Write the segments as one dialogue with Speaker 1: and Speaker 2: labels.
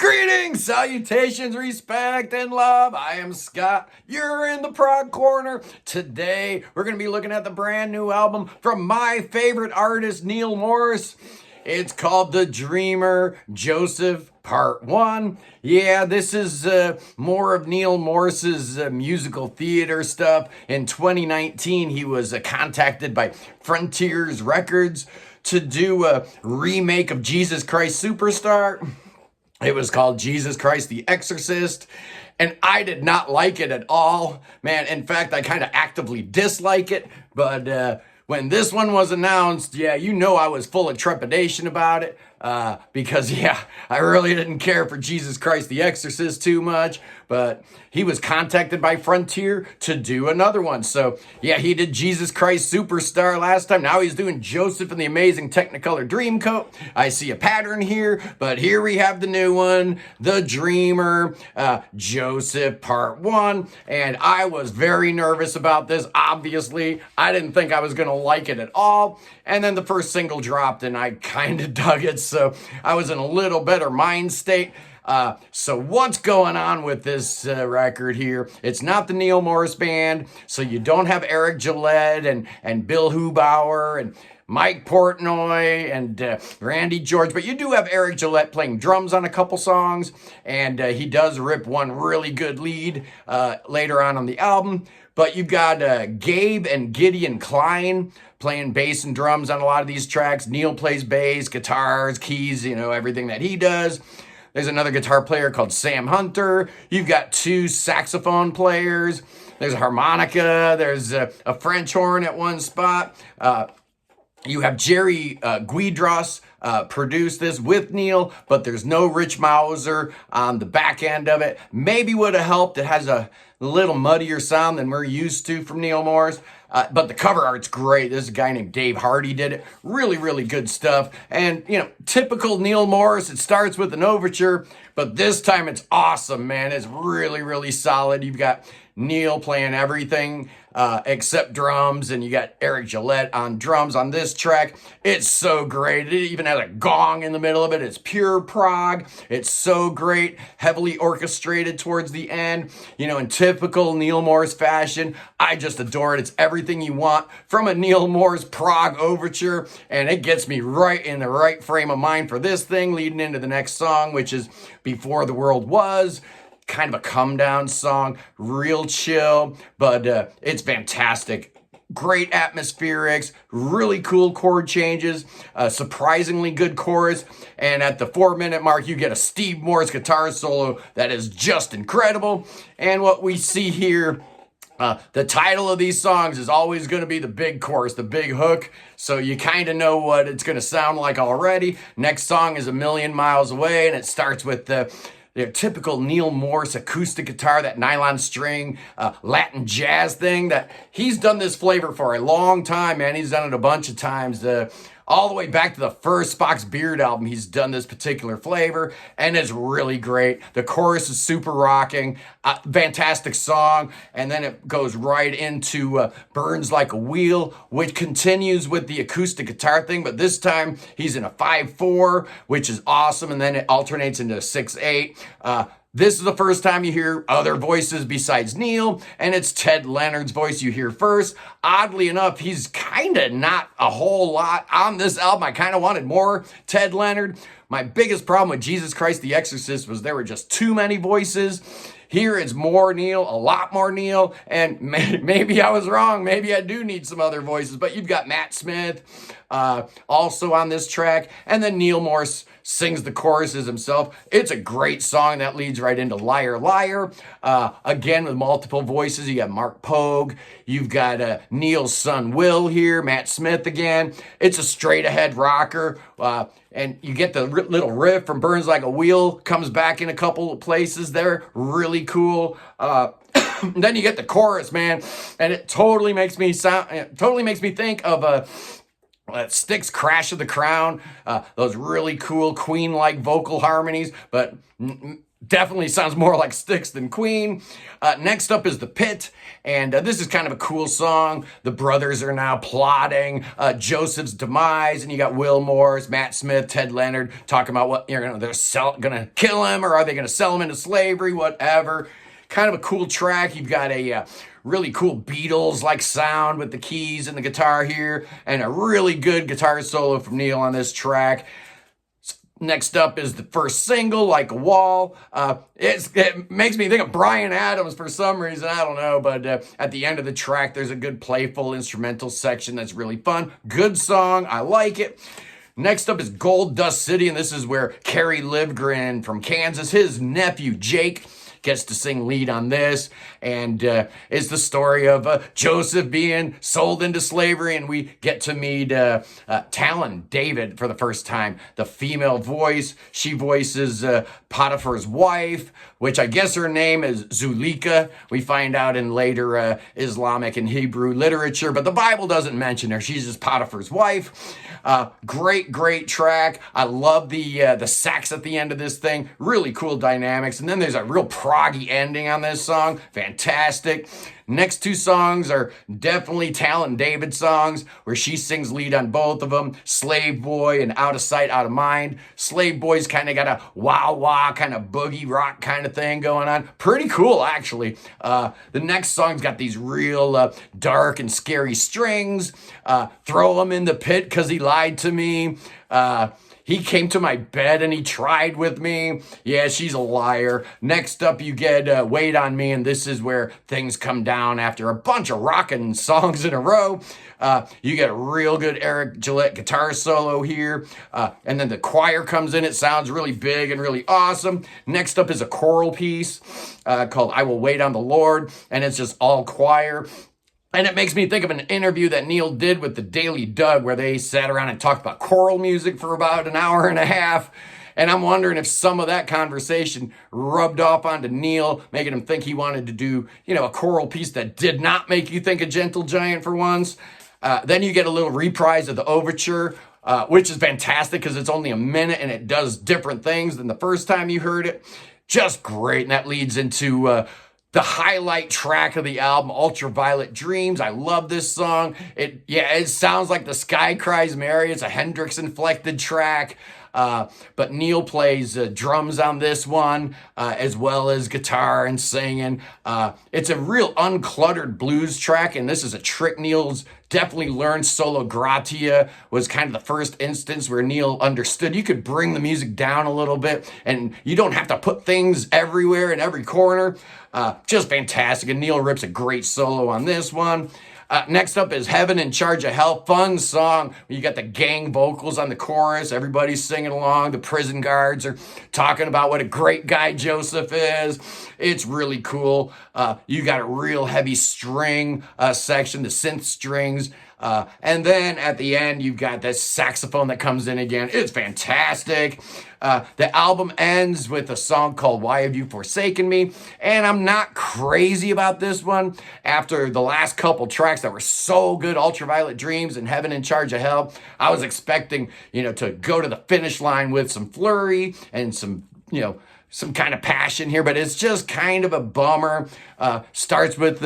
Speaker 1: Greetings, salutations, respect, and love. I am Scott. You're in the Prog Corner. Today, we're going to be looking at the brand new album from my favorite artist, Neal Morse. It's called The Dreamer, Joseph, Part 1. Yeah, this is more of Neal Morse's musical theater stuff. In 2019, he was contacted by Frontiers Records to do a remake of Jesus Christ Superstar. It was called Jesus Christ the Exorcist, and I did not like it at all. Man, in fact, I kind of actively dislike it, but when this one was announced, yeah, you know I was full of trepidation about it, because, yeah, I really didn't care for Jesus Christ the Exorcist too much, but he was contacted by Frontier to do another one. So, yeah, he did Jesus Christ Superstar last time. Now he's doing Joseph and the Amazing Technicolor Dreamcoat. I see a pattern here, but here we have the new one, The Dreamer, Joseph Part 1, and I was very nervous about this. Obviously, I didn't think I was going to like it at all, and then the first single dropped, and I kind of dug it, so I was in a little better mind state. So what's going on with this record here? It's not the Neal Morse Band, so you don't have Eric Gillette and Bill Hubauer and Mike Portnoy and Randy George, but you do have Eric Gillette playing drums on a couple songs, and he does rip one really good lead later on the album. But you've got Gabe and Gideon Klein playing bass and drums on a lot of these tracks. Neal plays bass, guitars, keys, you know, everything that he does. There's another guitar player called Sam Hunter. You've got two saxophone players. There's a harmonica. There's a French horn at one spot. You have Jerry Guidras produce this with Neal, but there's no Rich Mauser on the back end of it. Maybe would have helped. It has a little muddier sound than we're used to from Neal Morse. But the cover art's great. This is a guy named Dave Hardy did it. Really, really good stuff. And, you know, typical Neal Morse, it starts with an overture, but this time it's awesome, man. It's really, really solid. You've got Neal playing everything except drums, and you got Eric Gillette on drums on this track. It's so great. It even has a gong in the middle of it. It's pure prog. It's so great. Heavily orchestrated towards the end. You know, in typical Neal Morse fashion, I just adore it. It's everything you want from a Neal Morse prog overture, and it gets me right in the right frame of mind for this thing leading into the next song, which is Before the World Was. Kind of a come down song, real chill, but it's fantastic. Great atmospherics, really cool chord changes, surprisingly good chorus, and at the 4-minute mark, you get a Steve Morse guitar solo that is just incredible. And what we see here, the title of these songs is always going to be the big chorus, the big hook, so you kind of know what it's going to sound like already. Next song is A Million Miles Away, and it starts with the typical Neal Morse acoustic guitar, that nylon string, Latin jazz thing that he's done this flavor for a long time, man. He's done it a bunch of times. All the way back to the first Spock's Beard album, he's done this particular flavor, and it's really great. The chorus is super rocking, fantastic song, and then it goes right into Burns Like a Wheel, which continues with the acoustic guitar thing, but this time he's in a 5/4, which is awesome, and then it alternates into a 6/8. This is the first time you hear other voices besides Neal, and it's Ted Leonard's voice you hear first. Oddly enough, he's kind of not a whole lot on this album. I kind of wanted more Ted Leonard. My biggest problem with Jesus Christ the Exorcist was there were just too many voices. Here it's more Neal, a lot more Neal, and maybe I was wrong. Maybe I do need some other voices, but you've got Matt Smith also on this track, and then Neal Morse sings the choruses himself. It's a great song that leads right into Liar, Liar. Again, with multiple voices. You got Mark Pogue. You've got Neal's son Will here, Matt Smith again. It's a straight ahead rocker. And you get the little riff from Burns Like a Wheel, comes back in a couple of places there. Really cool. Then you get the chorus, man, and it totally makes me think of Styx Crash of the Crown, those really cool Queen-like vocal harmonies, but definitely sounds more like Styx than Queen. Next up is The Pit, and this is kind of a cool song. The brothers are now plotting Joseph's demise, and you got Will Morse, Matt Smith, Ted Leonard talking about what they're gonna kill him, or are they gonna sell him into slavery, whatever. Kind of a cool track. You've got a really cool Beatles-like sound with the keys and the guitar here, and a really good guitar solo from Neal on this track. Next up is the first single, Like a Wall. It makes me think of Bryan Adams for some reason. I don't know, but at the end of the track, there's a good playful instrumental section that's really fun. Good song. I like it. Next up is Gold Dust City, and this is where Kerry Livgren from Kansas, his nephew Jake, gets to sing lead on this, and it's the story of Joseph being sold into slavery, and we get to meet Talon David for the first time, the female voice. She voices Potiphar's wife, which I guess her name is Zulika. We find out in later Islamic and Hebrew literature, but the Bible doesn't mention her. She's just Potiphar's wife. Great track. I love the sax at the end of this thing. Really cool dynamics. And then there's a real proggy ending on this song. Fantastic. Next two songs are definitely Talon David songs, where she sings lead on both of them. Slave Boy and Out of Sight, Out of Mind. Slave Boy's kind of got a wah-wah kind of boogie rock kind of thing going on. Pretty cool, actually. The next song's got these real dark and scary strings. Throw him in the pit because he lied to me. He came to my bed and he tried with me. Yeah, she's a liar. Next up, you get Wait on Me, and this is where things come down after a bunch of rockin' songs in a row. You get a real good Eric Gillette guitar solo here. And then the choir comes in. It sounds really big and really awesome. Next up is a choral piece called I Will Wait on the Lord, and it's just all choir. And it makes me think of an interview that Neal did with the Daily Doug, where they sat around and talked about choral music for about an hour and a half. And I'm wondering if some of that conversation rubbed off onto Neal, making him think he wanted to do, a choral piece that did not make you think of Gentle Giant for once. Then you get a little reprise of the overture, which is fantastic because it's only a minute and it does different things than the first time you heard it. Just great. And that leads into the highlight track of the album, Ultraviolet Dreams. I love this song. It sounds like The Sky Cries Mary. It's a Hendrix-inflected track. But Neal plays drums on this one, as well as guitar and singing. It's a real uncluttered blues track, and this is a trick Neal's definitely learned. Solo Gratia was kind of the first instance where Neal understood you could bring the music down a little bit, and you don't have to put things everywhere in every corner. Just fantastic, and Neal rips a great solo on this one. Next up is Heaven in Charge of Hell. Fun song. You got the gang vocals on the chorus. Everybody's singing along. The prison guards are talking about what a great guy Joseph is. It's really cool. You got a real heavy string section, the synth strings. And then at the end, you've got this saxophone that comes in again. It's fantastic. The album ends with a song called Why Have You Forsaken Me? And I'm not crazy about this one. After the last couple tracks that were so good, Ultraviolet Dreams and Heaven in Charge of Hell, I was expecting, to go to the finish line with some flurry and some kind of passion here, but it's just kind of a bummer. Starts with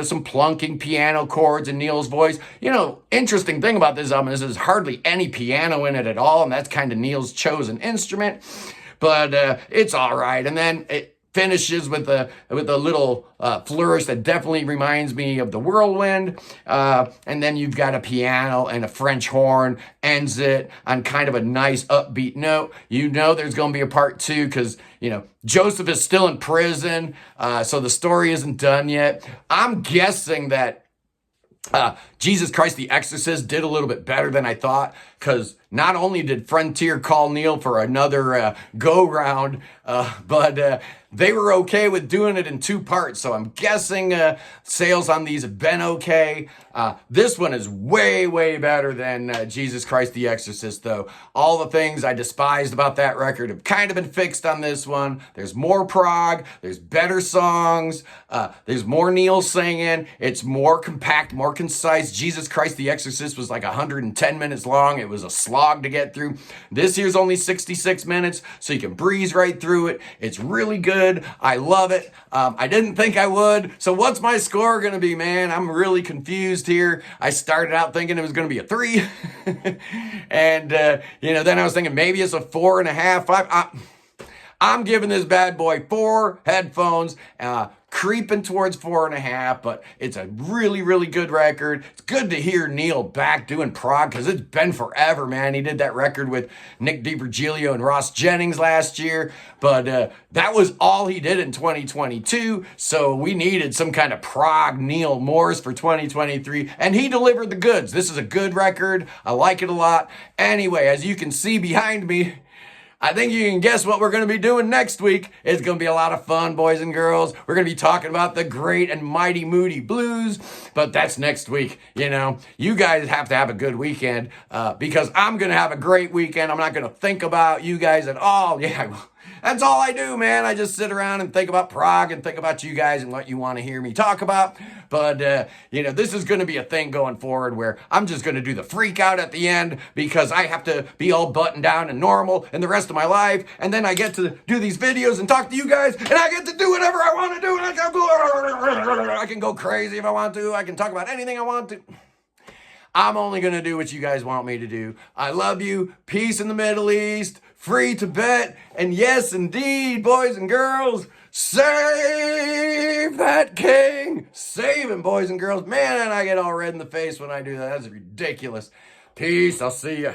Speaker 1: some plunking piano chords and Neal's voice. Interesting thing about this album is there's hardly any piano in it at all, and that's kind of Neal's chosen instrument, but it's all right. And then it finishes with a little flourish that definitely reminds me of the Whirlwind. And then you've got a piano and a French horn, ends it on kind of a nice upbeat note. There's going to be a part two because, Joseph is still in prison. So the story isn't done yet. I'm guessing that Jesus Christ the Exorcist did a little bit better than I thought, because not only did Frontier call Neal for another go-round, but they were okay with doing it in two parts. So I'm guessing sales on these have been okay. This one is way, way better than Jesus Christ the Exorcist, though. All the things I despised about that record have kind of been fixed on this one. There's more prog, there's better songs, there's more Neal singing, it's more compact, more concise. Jesus Christ the Exorcist was like 110 minutes long. It was a slog slog to get through. This here's only 66 minutes, so you can breeze right through it. It's really good. I love it. I didn't think I would. So what's my score going to be, man? I'm really confused here. I started out thinking it was going to be a 3. And, then I was thinking maybe it's a 4.5, 5. I'm giving this bad boy 4 headphones, creeping towards 4.5, but it's a really, really good record. It's good to hear Neal back doing prog, because it's been forever, man. He did that record with Nick DiVirgilio and Ross Jennings last year, but that was all he did in 2022, so we needed some kind of prog Neal Morse for 2023, and he delivered the goods. This is a good record. I like it a lot. Anyway, as you can see behind me, I think you can guess what we're going to be doing next week. It's going to be a lot of fun, boys and girls. We're going to be talking about the great and mighty Moody Blues, but that's next week. You guys have to have a good weekend because I'm going to have a great weekend. I'm not going to think about you guys at all. Yeah, that's all I do, man. I just sit around and think about Prog and think about you guys and what you want to hear me talk about. But, this is going to be a thing going forward where I'm just going to do the freak out at the end because I have to be all buttoned down and normal in the rest of my life. And then I get to do these videos and talk to you guys, and I get to do whatever I want to do. And I can go crazy if I want to. I can talk about anything I want to. I'm only going to do what you guys want me to do. I love you. Peace in the Middle East. Free Tibet. And yes, indeed, boys and girls, save that king. Save him, boys and girls. Man, I get all red in the face when I do that. That's ridiculous. Peace. I'll see you.